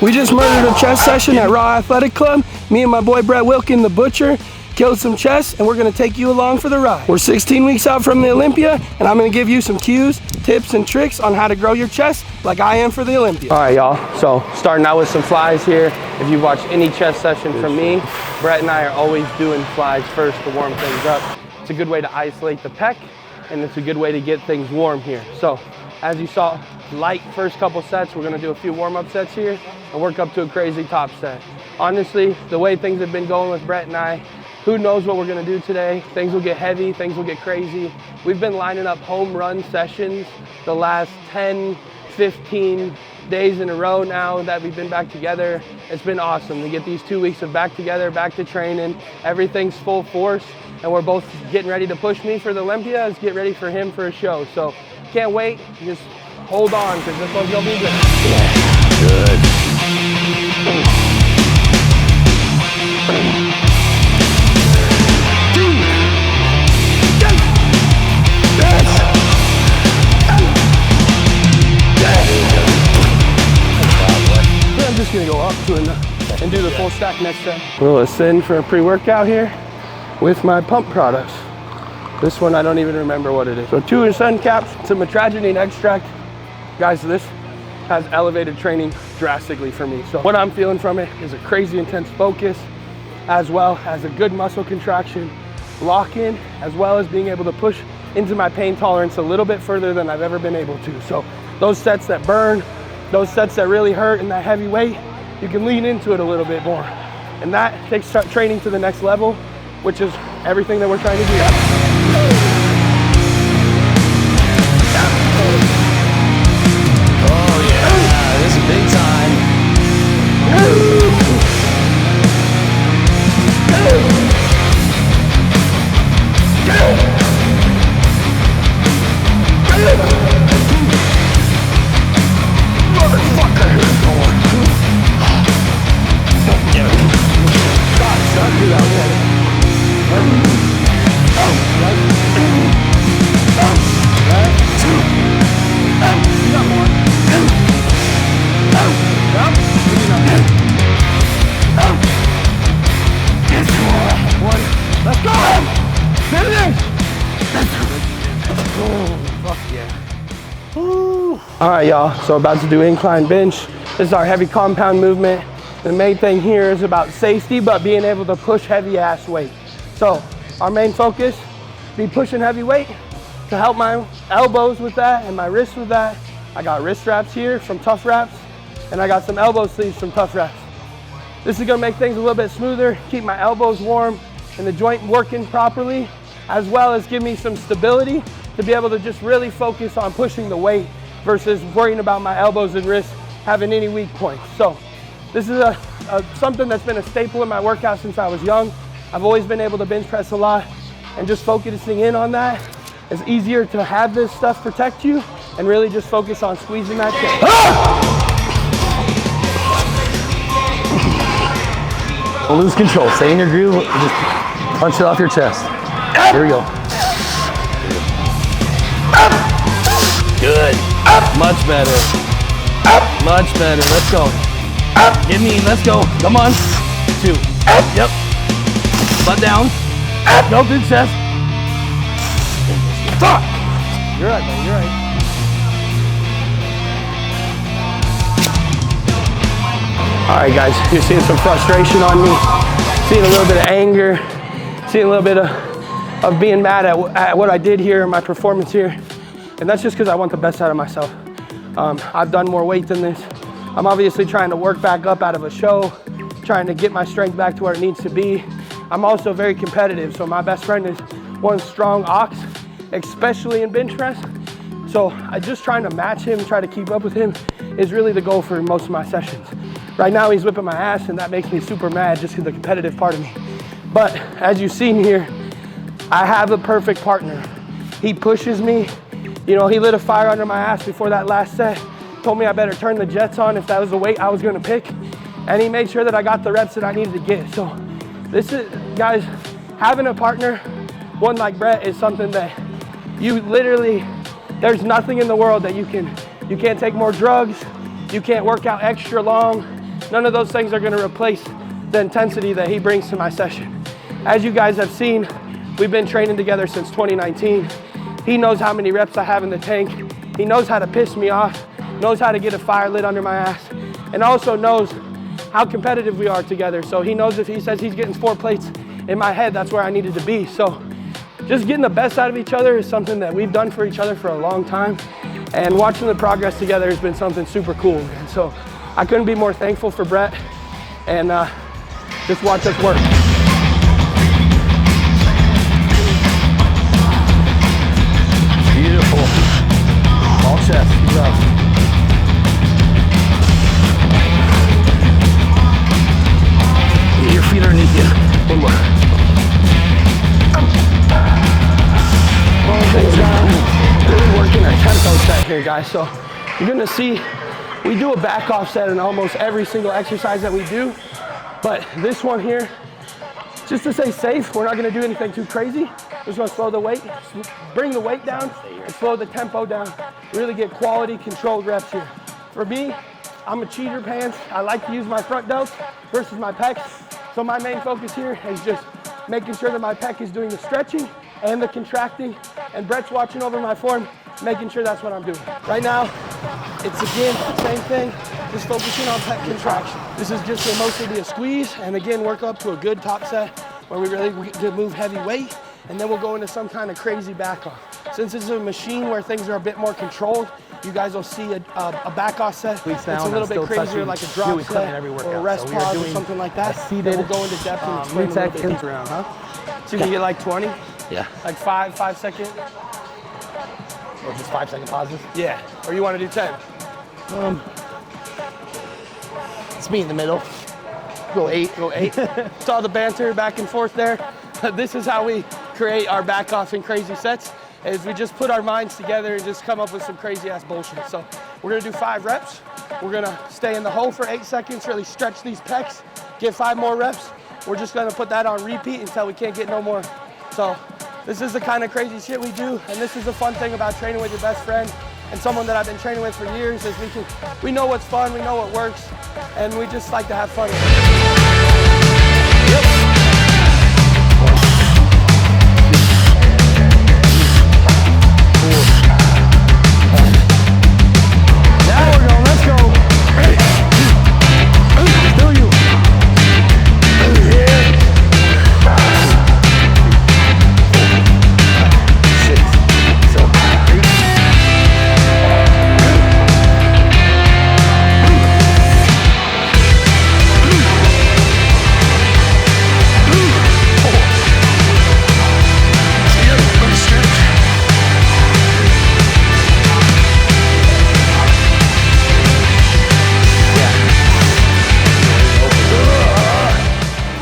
We just murdered a chest session at Raw Athletic Club. Me and my boy Brett Wilkin, the butcher, killed some chests, and we're gonna take you along for the ride. We're 16 weeks out from the Olympia, and I'm gonna give you some cues, tips, and tricks on how to grow your chest like I am for the Olympia. All right, y'all, so starting out with some flies here. If you've watched any chest session from me, Brett and I are always doing flies first to warm things up. It's a good way to isolate the pec, and it's a good way to get things warm here. So, as you saw, light first couple sets. We're gonna do a few warm-up sets here and work up to a crazy top set. Honestly, the way things have been going with Brett and I, who knows what we're gonna do today? Things will get heavy, things will get crazy. We've been lining up home run sessions the last 10, 15 days in a row now that we've been back together. It's been awesome to get these 2 weeks of back together, back to training. Everything's full force, and we're both getting ready to push me for the Olympia as get ready for him for a show. So can't wait, just hold on, because this one's gonna be good. Good. I'm just gonna go up to it and do the full stack next set. A little ascend for a pre-workout here with my pump products. This one, I don't even remember what it is. So 2 ascend caps, some metragenine extract. Guys, this has elevated training drastically for me. So what I'm feeling from it is a crazy intense focus, as well as a good muscle contraction, lock in, as well as being able to push into my pain tolerance a little bit further than I've ever been able to. So those sets that burn, those sets that really hurt and that heavy weight, you can lean into it a little bit more. And that takes training to the next level, which is everything that we're trying to do. Big time. Motherfucker. God, suck it out there. You got more. Let's go! Finish! Oh, fuck yeah. Woo. All right, y'all, so about to do incline bench. This is our heavy compound movement. The main thing here is about safety, but being able to push heavy ass weight. So our main focus, be pushing heavy weight to help my elbows with that and my wrists with that. I got wrist wraps here from Tough Wraps, and I got some elbow sleeves from Tough Wraps. This is gonna make things a little bit smoother, keep my elbows warm and the joint working properly, as well as give me some stability to be able to just really focus on pushing the weight versus worrying about my elbows and wrists having any weak points. So this is something that's been a staple in my workout since I was young. I've always been able to bench press a lot, and just focusing in on that, it's easier to have this stuff protect you and really just focus on squeezing that shit. Don't lose control. Stay in your groove. Just punch it off your chest. Here we go. Good. Much better. Much better. Let's go. Give me. Let's go. Come on. 2. Yep. Butt down. Go through the chest. Fuck. You're right, man. You're right. All right, guys, you're seeing some frustration on me, seeing a little bit of anger, seeing a little bit of being mad at what I did here, my performance here. And that's just because I want the best out of myself. I've done more weight than this. I'm obviously trying to work back up out of a show, trying to get my strength back to where it needs to be. I'm also very competitive, so my best friend is one strong ox, especially in bench press. So I just trying to match him, try to keep up with him is really the goal for most of my sessions. Right now he's whipping my ass, and that makes me super mad just because the competitive part of me. But as you've seen here, I have a perfect partner. He pushes me. You know, he lit a fire under my ass before that last set, told me I better turn the jets on if that was the weight I was gonna pick. And he made sure that I got the reps that I needed to get. So this is, guys, having a partner, one like Brett, is something that you literally, there's nothing in the world that you can't take more drugs, you can't work out extra long, none of those things are gonna replace the intensity that he brings to my session. As you guys have seen, we've been training together since 2019. He knows how many reps I have in the tank. He knows how to piss me off, knows how to get a fire lit under my ass, and also knows how competitive we are together. So he knows if he says he's getting 4 plates in my head, that's where I needed to be. So just getting the best out of each other is something that we've done for each other for a long time. And watching the progress together has been something super cool. And so I couldn't be more thankful for Brett, and just watch us work. Beautiful. All chest. Good job. Get your feet underneath you. One more. Things down. Really working our tempo set here, guys. So you're gonna see we do a back off set in almost every single exercise that we do. But this one here, just to stay safe, we're not gonna do anything too crazy. We're just gonna slow the weight, bring the weight down, and slow the tempo down. Really get quality controlled reps here. For me, I'm a cheater pants. I like to use my front delts versus my pecs. So my main focus here is just making sure that my pec is doing the stretching and the contracting, and Brett's watching over my form, making sure that's what I'm doing. Right now, it's again, same thing, just focusing on pec contraction. This is just gonna mostly be a squeeze, and again, work up to a good top set where we really move heavy weight, and then we'll go into some kind of crazy back off. Since this is a machine where things are a bit more controlled, you guys will see a back off set. It's a little bit crazier, like a drop set or a rest pause or something like that. Then we'll go into depth and explain a little bit deeper around, huh? So you can get like 20? Yeah. Like 5 second? Or just 5 second pauses? Yeah. Or you want to do 10? It's me in the middle. Go 8. Go 8. It's all the banter back and forth there. This is how we create our back off in crazy sets, is we just put our minds together and just come up with some crazy ass bullshit. So we're gonna do 5 reps. We're gonna stay in the hole for 8 seconds, really stretch these pecs, get 5 more reps. We're just gonna put that on repeat until we can't get no more. So this is the kind of crazy shit we do, and this is the fun thing about training with your best friend and someone that I've been training with for years, is we know what's fun, we know what works, and we just like to have fun. Now we're going, let's go. Still you.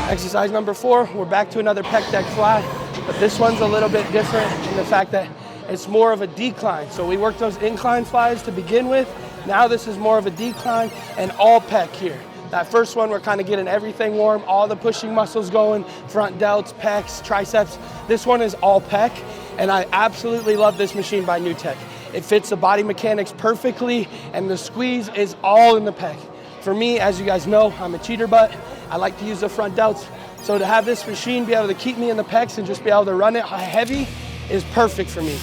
Exercise number 4, we're back to another pec deck fly, but this one's a little bit different in the fact that it's more of a decline. So we worked those incline flies to begin with. Now this is more of a decline and all pec here. That first one, we're kind of getting everything warm, all the pushing muscles going, front delts, pecs, triceps. This one is all pec, and I absolutely love this machine by NewTek. It fits the body mechanics perfectly, and the squeeze is all in the pec. For me, as you guys know, I'm a cheater butt. I like to use the front delts. So to have this machine be able to keep me in the pecs and just be able to run it heavy is perfect for me.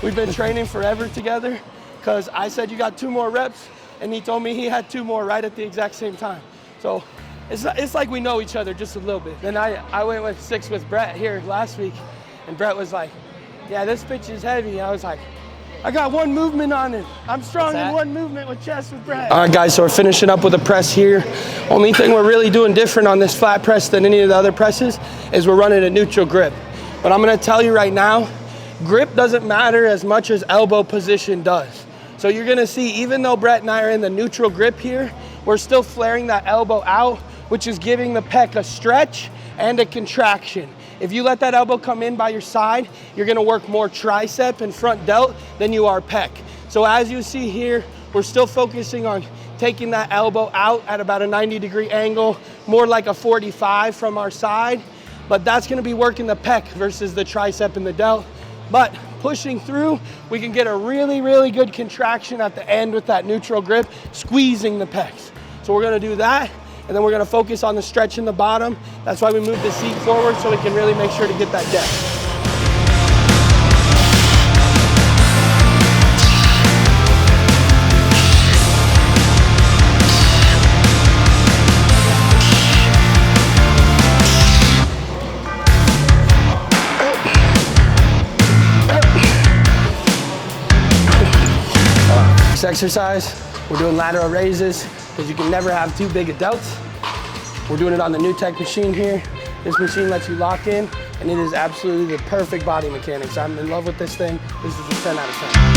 We've been training forever together, because I said you got 2 more reps and he told me he had 2 more right at the exact same time. So it's like we know each other just a little bit. Then I went with 6 with Brett here last week, and Brett was like, yeah, this bitch is heavy. I was like, I got 1 movement on it. I'm strong in 1 movement with chest with Brett. All right, guys, so we're finishing up with a press here. Only thing we're really doing different on this flat press than any of the other presses is we're running a neutral grip. But I'm gonna tell you right now, grip doesn't matter as much as elbow position does. So you're gonna see, even though Brett and I are in the neutral grip here, we're still flaring that elbow out, which is giving the pec a stretch and a contraction. If you let that elbow come in by your side, you're gonna work more tricep and front delt than you are pec. So as you see here, we're still focusing on taking that elbow out at about a 90-degree angle, more like a 45 from our side, but that's gonna be working the pec versus the tricep and the delt. But pushing through, we can get a really, really good contraction at the end with that neutral grip, squeezing the pecs. So we're gonna do that, and then we're gonna focus on the stretch in the bottom. That's why we move the seat forward, so we can really make sure to get that depth. This exercise, we're doing lateral raises because you can never have too big of delts. We're doing it on the new tech machine here. This machine lets you lock in, and it is absolutely the perfect body mechanics. I'm in love with this thing. This is a 10 out of 10.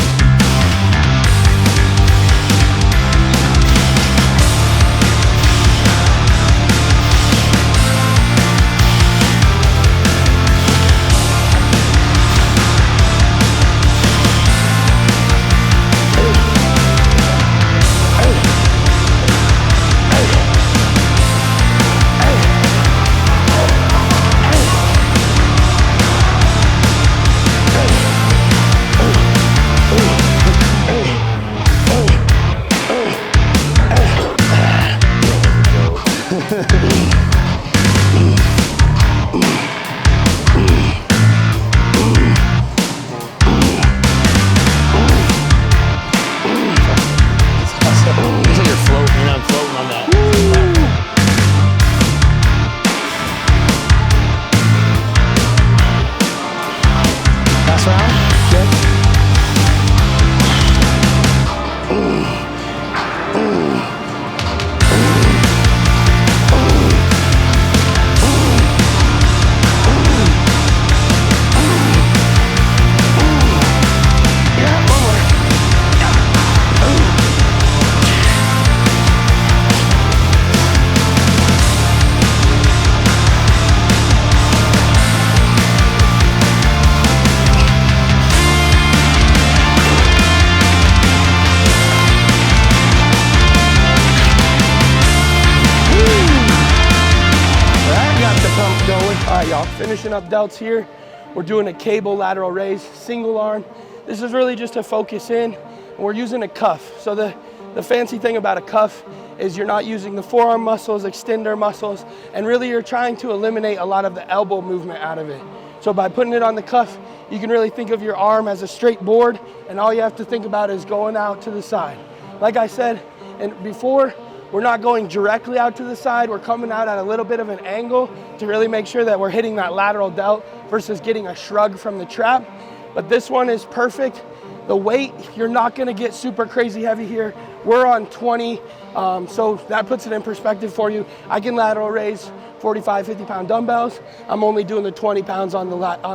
Finishing up delts here. We're doing a cable lateral raise, single arm. This is really just to focus in, and we're using a cuff. So the fancy thing about a cuff is you're not using the forearm muscles, extender muscles, and really you're trying to eliminate a lot of the elbow movement out of it. So by putting it on the cuff, you can really think of your arm as a straight board, and all you have to think about is going out to the side. Like I said, and before, we're not going directly out to the side, we're coming out at a little bit of an angle to really make sure that we're hitting that lateral delt versus getting a shrug from the trap. But this one is perfect. The weight, you're not gonna get super crazy heavy here. We're on 20, so that puts it in perspective for you. I can lateral raise 45, 50-pound dumbbells. I'm only doing the 20 pounds on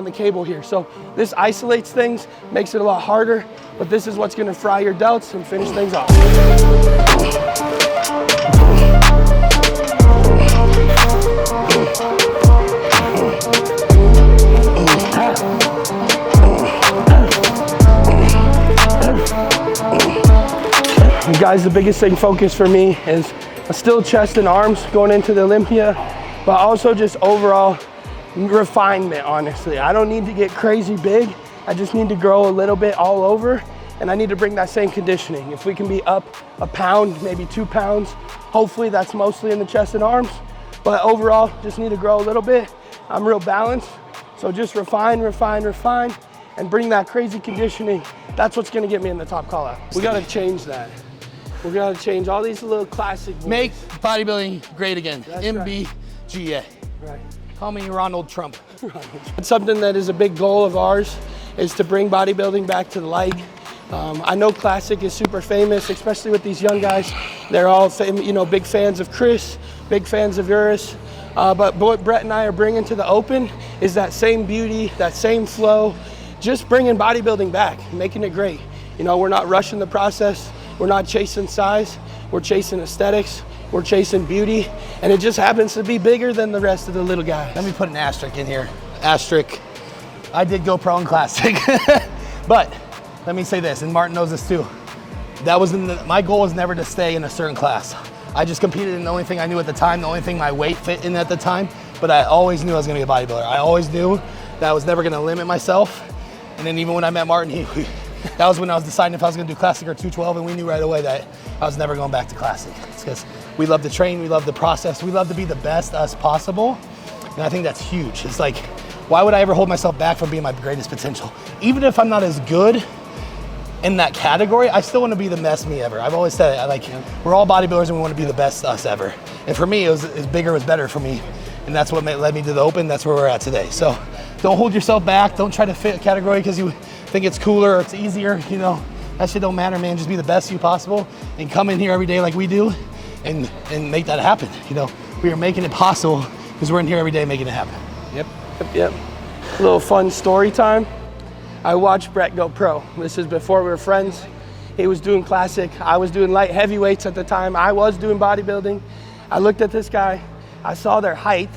the cable here. So this isolates things, makes it a lot harder, but this is what's gonna fry your delts and finish things off. Guys, the biggest thing focus for me is still chest and arms going into the Olympia, but also just overall refinement, honestly. I don't need to get crazy big. I just need to grow a little bit all over, and I need to bring that same conditioning. If we can be up a pound, maybe 2 pounds, hopefully that's mostly in the chest and arms, but overall, just need to grow a little bit. I'm real balanced, so just refine, and bring that crazy conditioning. That's what's gonna get me in the top call out. We gotta change that. We gotta change all these little classic moves. Make bodybuilding great again. That's MBGA. Right. Call me Ronald Trump. It's something that is a big goal of ours, is to bring bodybuilding back to the light. I know Classic is super famous, especially with these young guys. They're all big fans of Chris, big fans of yours. But what Brett and I are bringing to the Open is that same beauty, that same flow, just bringing bodybuilding back, making it great. You know, we're not rushing the process. We're not chasing size. we're chasing aesthetics, we're chasing beauty, and it just happens to be bigger than the rest of the little guys. Let me put an asterisk in here. Asterisk. I did go pro in classic, but let me say this, and Martin knows this too. That was my goal was never to stay in a certain class. I just competed in the only thing I knew at the time, the only thing my weight fit in at the time, but I always knew I was gonna be a bodybuilder. I always knew that I was never gonna limit myself. And then even when I met Martin, that was when I was deciding if I was gonna do classic or 212, and we knew right away that I was never going back to classic. It's because we love to train, we love the process, we love to be the best us possible. And I think that's huge. It's like, why would I ever hold myself back from being my greatest potential? Even if I'm not as good in that category, I still want to be the best me ever. I've always said it, we're all bodybuilders and we want to be the best us ever. And for me, it was bigger was better for me. And that's what led me to the Open. That's where we're at today. So don't hold yourself back. Don't try to fit a category because you think it's cooler or it's easier. You know, that shit don't matter, man. Just be the best you possible and come in here every day like we do and make that happen. You know, we are making it possible because we're in here every day making it happen. Yep. A little fun story time. I watched Brett go pro. This is before we were friends. He was doing classic. I was doing light heavyweights at the time. I was doing bodybuilding. I looked at this guy. I saw their height.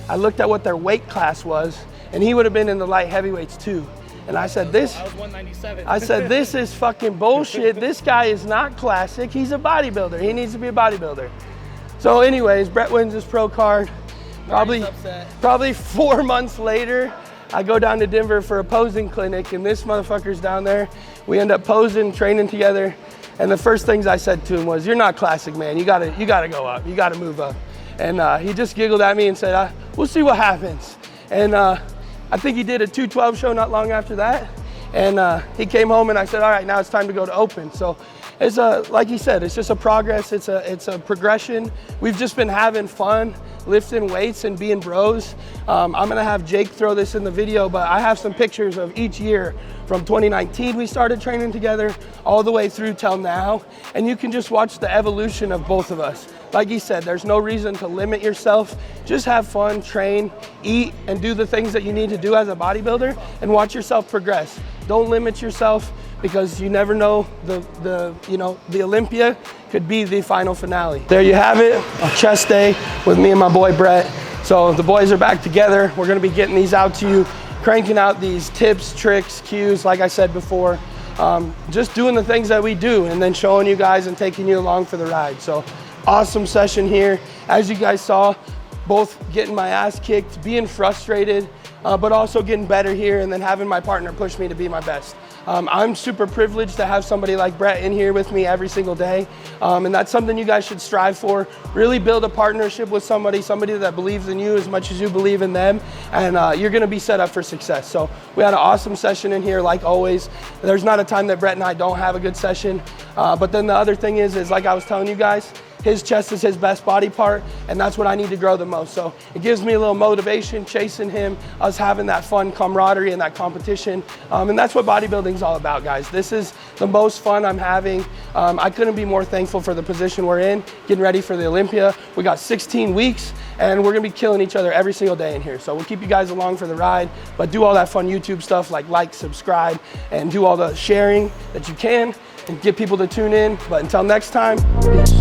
I looked at what their weight class was, and he would have been in the light heavyweights too. And I said, I was 197. I said, this is fucking bullshit. This guy is not classic. He's a bodybuilder. He needs to be a bodybuilder. So anyways, Brett wins his pro card. Probably 4 months later, I go down to Denver for a posing clinic, and this motherfucker's down there. We end up posing, training together, and the first things I said to him was, "You're not classic, man. You gotta go up. You gotta move up." And he just giggled at me and said, "We'll see what happens." And I think he did a 212 show not long after that, and he came home and I said, "All right, now it's time to go to Open." So it's like he said, it's just a progress. It's a progression. We've just been having fun, lifting weights and being bros. I'm gonna have Jake throw this in the video, but I have some pictures of each year from 2019 we started training together all the way through till now, and you can just watch the evolution of both of us. Like he said, there's no reason to limit yourself. Just have fun, train, eat, and do the things that you need to do as a bodybuilder and watch yourself progress. Don't limit yourself, because you never know, the Olympia could be the final finale. There you have it, a chest day with me and my boy Brett. So the boys are back together. We're gonna be getting these out to you, cranking out these tips, tricks, cues, like I said before. Just doing the things that we do and then showing you guys and taking you along for the ride. So awesome session here. As you guys saw, both getting my ass kicked, being frustrated, but also getting better here, and then having my partner push me to be my best. I'm super privileged to have somebody like Brett in here with me every single day, and that's something you guys should strive for. Really build a partnership with somebody that believes in you as much as you believe in them, and you're gonna be set up for success. So we had an awesome session in here, like always. There's not a time that Brett and I don't have a good session, but then the other thing is like I was telling you guys, his chest is his best body part, and that's what I need to grow the most. So it gives me a little motivation, chasing him, us having that fun camaraderie and that competition. And that's what bodybuilding is all about, guys. This is the most fun I'm having. I couldn't be more thankful for the position we're in, getting ready for the Olympia. We got 16 weeks, and we're gonna be killing each other every single day in here. So we'll keep you guys along for the ride, but do all that fun YouTube stuff like, subscribe, and do all the sharing that you can, and get people to tune in. But until next time, peace.